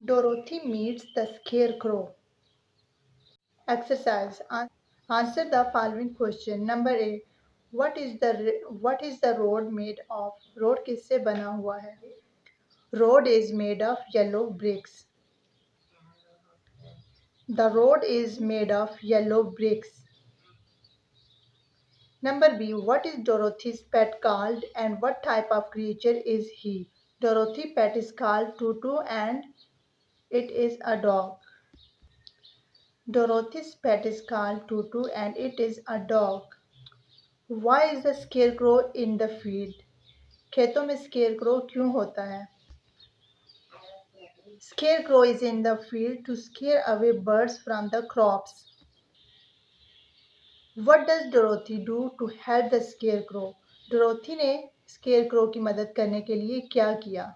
Dorothy meets the Scarecrow. Exercise. Answer the following question. Number A. What is the road made of? Road किससे बना हुआ है? Road is made of yellow bricks. The road is made of yellow bricks. Number B. What is Dorothy's pet called and what type of creature is he? Dorothy's pet is called Tutu and it is a dog. Dorothy's pet is called Tutu and it is a dog. Why is the scarecrow in the field? खेतों में scarecrow क्यों होता है? Scarecrow is in the field to scare away birds from the crops. What does Dorothy do to help the scarecrow? Dorothy ने scarecrow की मदद करने के लिए क्या किया?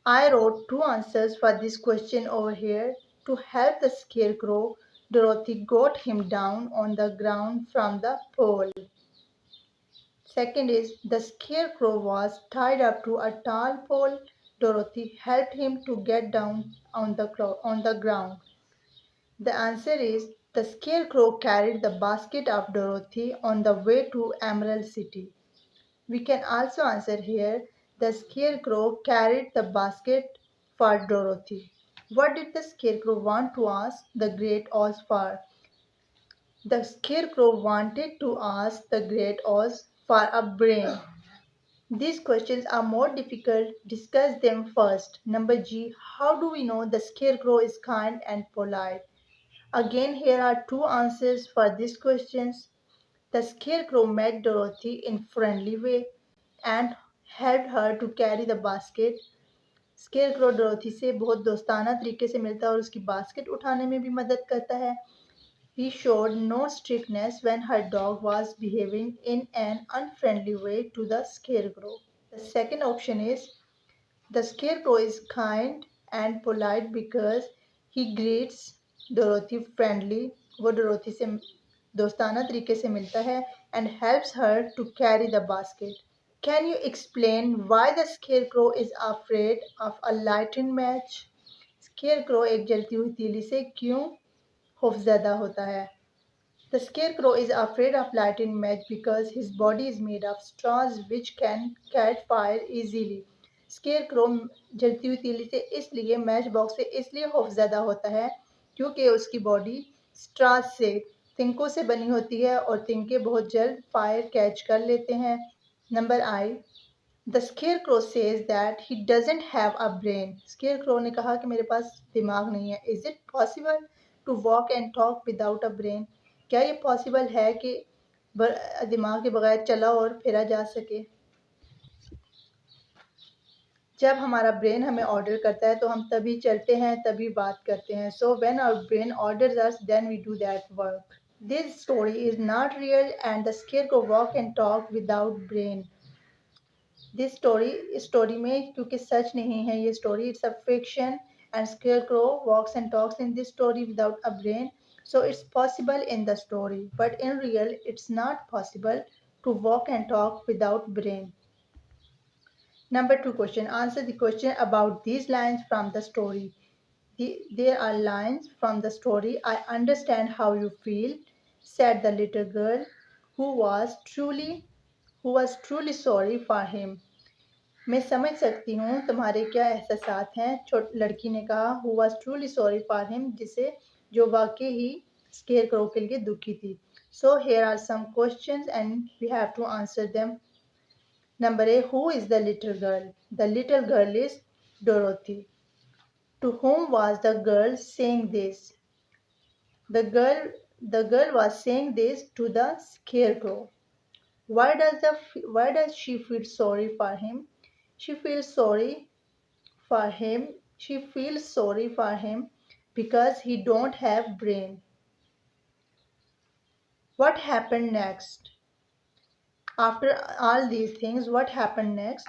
I wrote two answers for this question over here. To help the scarecrow, Dorothy got him down on the ground from the pole. Second is the scarecrow was tied up to a tall pole. Dorothy helped him to get down on the ground. The answer is the scarecrow carried the basket of Dorothy on the way to Emerald City. We can also answer here the scarecrow carried the basket for Dorothy. What did the scarecrow want to ask the Great Oz for? The scarecrow wanted to ask the Great Oz for a brain. These questions are more difficult. Discuss them first. Number G. How do we know the scarecrow is kind and polite? Again, here are two answers for these questions. The scarecrow met Dorothy in friendly way and helped her to carry the basket. Scarecrow Dorothy से बहुत दोस्ताना तरीके से मिलता है और उसकी basket उठाने में भी मदद करता है. He showed no strictness when her dog was behaving in an unfriendly way to the scarecrow. The second option is the scarecrow is kind and polite because he greets Dorothy friendly. वो Dorothy से दोस्ताना तरीके से मिलता है and helps her to carry the basket. Can you explain why the scarecrow is afraid of a lighted match? Scarecrow एक जलती हुई तीली से क्यों खौफजदा होता है? The scarecrow is afraid of lighted match because his body is made of straws which can catch fire easily. Scarecrow जलती हुई तीली से इसलिए मैच बॉक्स से इसलिए खौफजदा होता है क्योंकि उसकी बॉडी स्ट्रास से तिनकों से बनी होती है और तिनके बहुत जल्द फायर कैच कर लेते हैं. Number I. The scarecrow says that he doesn't have a brain. Scarecrow ने कहा कि मेरे पास दिमाग नहीं है. Is it possible to walk and talk without a brain? क्या ये पॉसिबल है कि दिमाग के बगैर चला और फिरा जा सके? जब हमारा ब्रेन हमें ऑर्डर करता है तो हम तभी चलते हैं, तभी बात करते हैं. So when our brain orders us, then we do that work. This story is not real and the scarecrow walk and talk without brain. This story में क्योंकि सच नहीं है ये story, it's a fiction and scarecrow walks and talks in this story without a brain. So it's possible in the story, but in real it's not possible to walk and talk without brain. Number 2 question. Answer the question about these lines from the story. There are lines from the story. I understand how you feel, said the little girl who was truly sorry for him. मैं समझ सकती हूँ तुम्हारे क्या एहसासात हैं, लड़की ने कहा. Who was truly sorry for him, जो वाकई ही स्केयरक्रो के लिए दुखी थी. So here are some questions and we have to answer them. Number A. Who is the little girl? The little girl is Dorothy. To whom was the girl saying this? The girl was saying this to the scarecrow. Why does she feel sorry for him? She feels sorry for him. She feels sorry for him because he don't have brain. What happened next? After all these things, what happened next?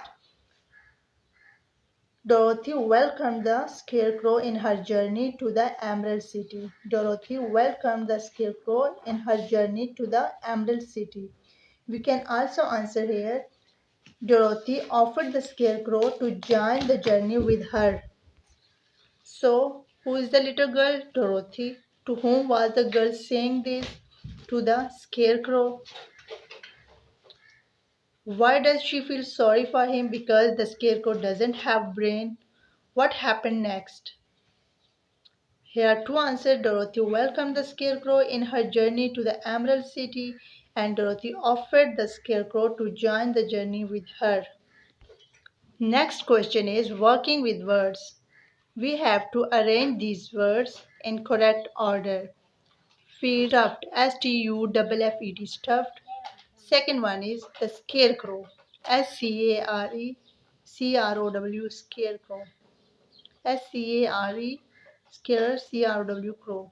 Dorothy welcomed the scarecrow in her journey to the Emerald City. Dorothy welcomed the scarecrow in her journey to the Emerald City. We can also answer here. Dorothy offered the scarecrow to join the journey with her. So, who is the little girl? Dorothy. To whom was the girl saying this? To the scarecrow. Why does she feel sorry for him? Because the scarecrow doesn't have brain. What happened next? Here are two answers. Dorothy welcomed the scarecrow in her journey to the Emerald City, and Dorothy offered the scarecrow to join the journey with her. Next question is working with words. We have to arrange these words in correct order. Stuffed, Stuffed, stuffed. Second one is the scarecrow, Scarecrow, scarecrow, Scare, crow.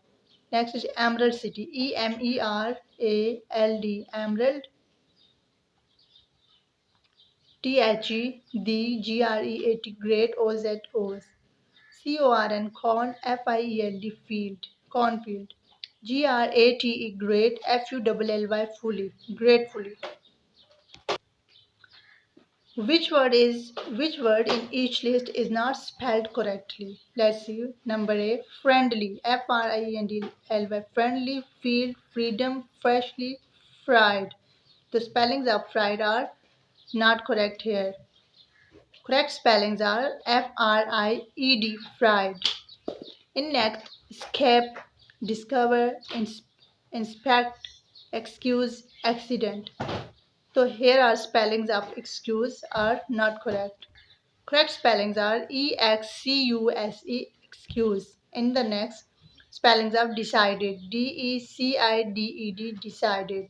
Next is Emerald City, Emerald, Great, Field, Cornfield, Great, Fully, Gratefully. Which word in each list is not spelled correctly? Let's see. Number A, friendly, Friendly, friendly, field, freedom, freshly, fried. The spellings of fried are not correct here. Correct spellings are Fried, fried. In next, escape, discover, inspect, excuse, accident. So here are spellings of excuse are not correct. Correct spellings are excuse. In the next, spellings of decided, decided.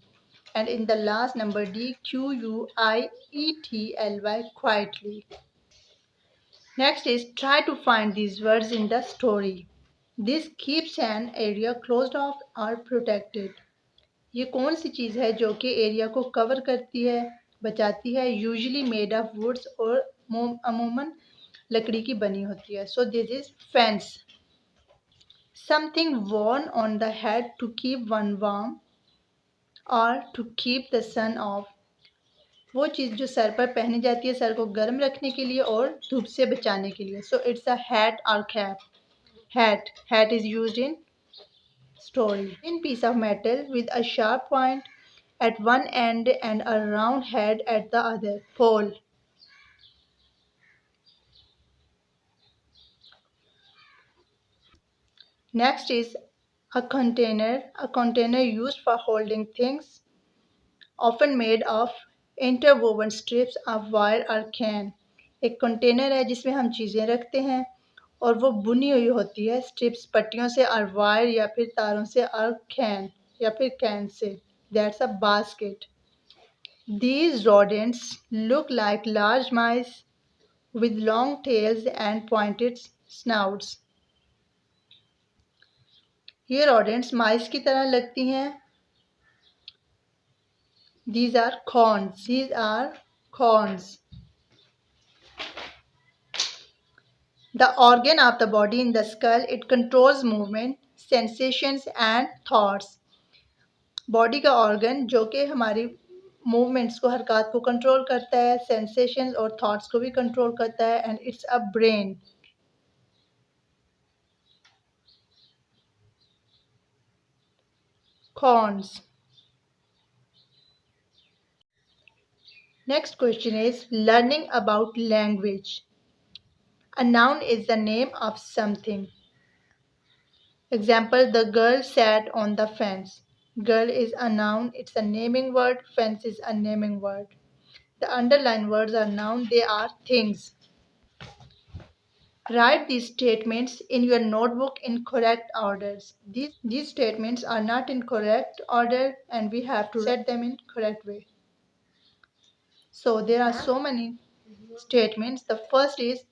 And in the last number quietly. Next is try to find these words in the story. This keeps an area closed off or protected. ये कौन सी चीज़ है जो कि area को cover करती है, बचाती है? यूजली मेड ऑफ वुड्स और अमूमन लकड़ी की बनी होती है. So this is fence. Something worn on the head to keep one warm or to keep the sun off. वो चीज़ जो सर पर पहनी जाती है सर को गर्म रखने के लिए और धूप से बचाने के लिए. सो इट्स अ हैट और cap. Hat is used in story. Thin piece of metal with a sharp point at one end and a round head at the other. Pole. Next is a container used for holding things, often made of interwoven strips of wire or can. एक container है जिसमें हम चीज़ें रखते हैं और वो बुनी हुई होती है स्ट्रिप्स पट्टियों से और वायर या फिर तारों से और can say. That's a basket. These rodents look like large mice with long tails and pointed snouts. ये rodents mice की तरह लगती हैं. These are corns. The organ of the body in the skull, it controls movement, sensations and thoughts. Body का organ जो कि हमारी movements को हरकत को control करता है, sensations और thoughts को भी control करता है, and it's a brain. Corns. Next question is learning about language. A noun is the name of something. Example, the girl sat on the fence. Girl is a noun, it's a naming word. Fence is a naming word. The underlined words are noun, they are things. Write these statements in your notebook in correct orders. These statements are not in correct order and we have to set them in correct way. So there are so many statements. The first is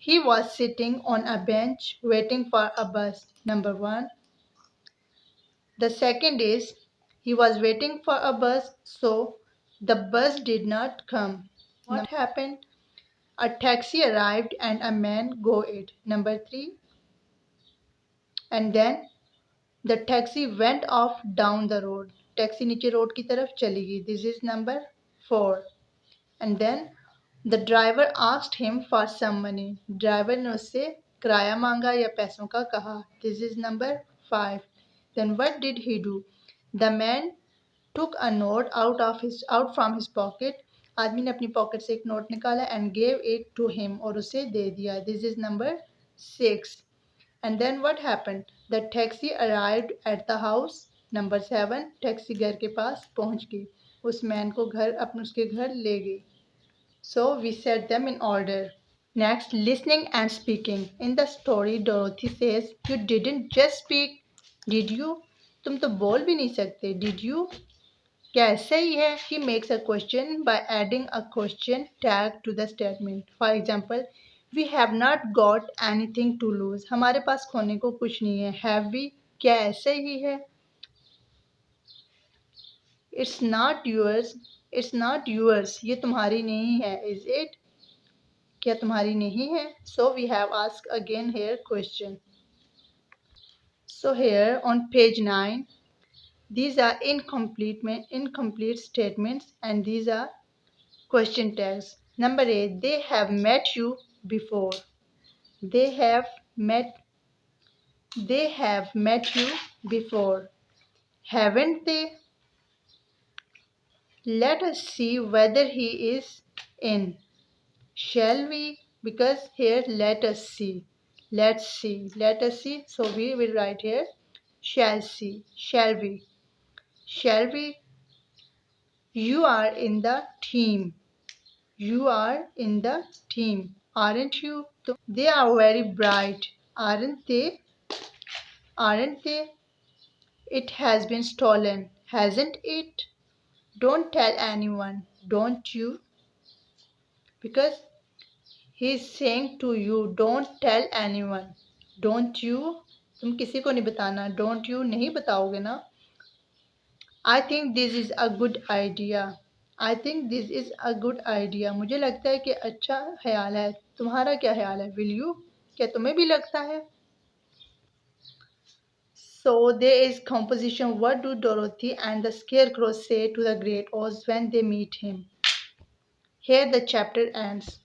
he was sitting on a bench waiting for a bus. Number 1. The second is he was waiting for a bus, so the bus did not come. What happened? A taxi arrived and a man got it. Number 3. And then the taxi went off down the road. Taxi नीचे road की तरफ चली गई. This is number 4. And then the driver asked him for some money. Driver ने उससे किराया मांगा या पैसों का कहा. This is number 5. Then what did he do? The man took a note out from his pocket. आदमी ने अपनी पॉकेट से एक नोट निकाला and gave it to him और उसे दे दिया. This is number 6. And then what happened? The taxi arrived at the house. Number 7. Taxi घर के पास पहुंच गई. उस मैन को उसके घर ले गई. So we set them in order. Next, listening and speaking. In the story, Dorothy says, "You didn't just speak, did you?" तुम तो बोल भी नहीं सकते. Did you? क्या ऐसा ही है? He makes a question by adding a question tag to the statement. For example, we have not got anything to lose. हमारे पास खोने को कुछ नहीं है. Have we? क्या ऐसा ही है? It's not yours. It's not yours. ये तुम्हारी नहीं है. Is it? क्या तुम्हारी नहीं है? So we have asked again here question. So here on page 9, these are incomplete statements and these are question tags. Number 8, they have met you before. They have met you before. Haven't they? Let us see whether he is in. Shall we? Because here let us see. Let's see. Let us see. So we will write here shall see. Shall we? Shall we? You are in the team. You are in the team. Aren't you? They are very bright. Aren't they? Aren't they? It has been stolen, hasn't it? Don't tell anyone, don't you? Because he's saying to you, don't tell anyone. Don't you? तुम किसी को नहीं बताना. Don't you? नहीं बताओगे ना. I think this is a good idea. I think this is a good idea. मुझे लगता है कि अच्छा ख्याल है. तुम्हारा क्या ख्याल है? Will you? क्या तुम्हें भी लगता है? So there is composition. What do Dorothy and the Scarecrow say to the Great Oz when they meet him? Here the chapter ends.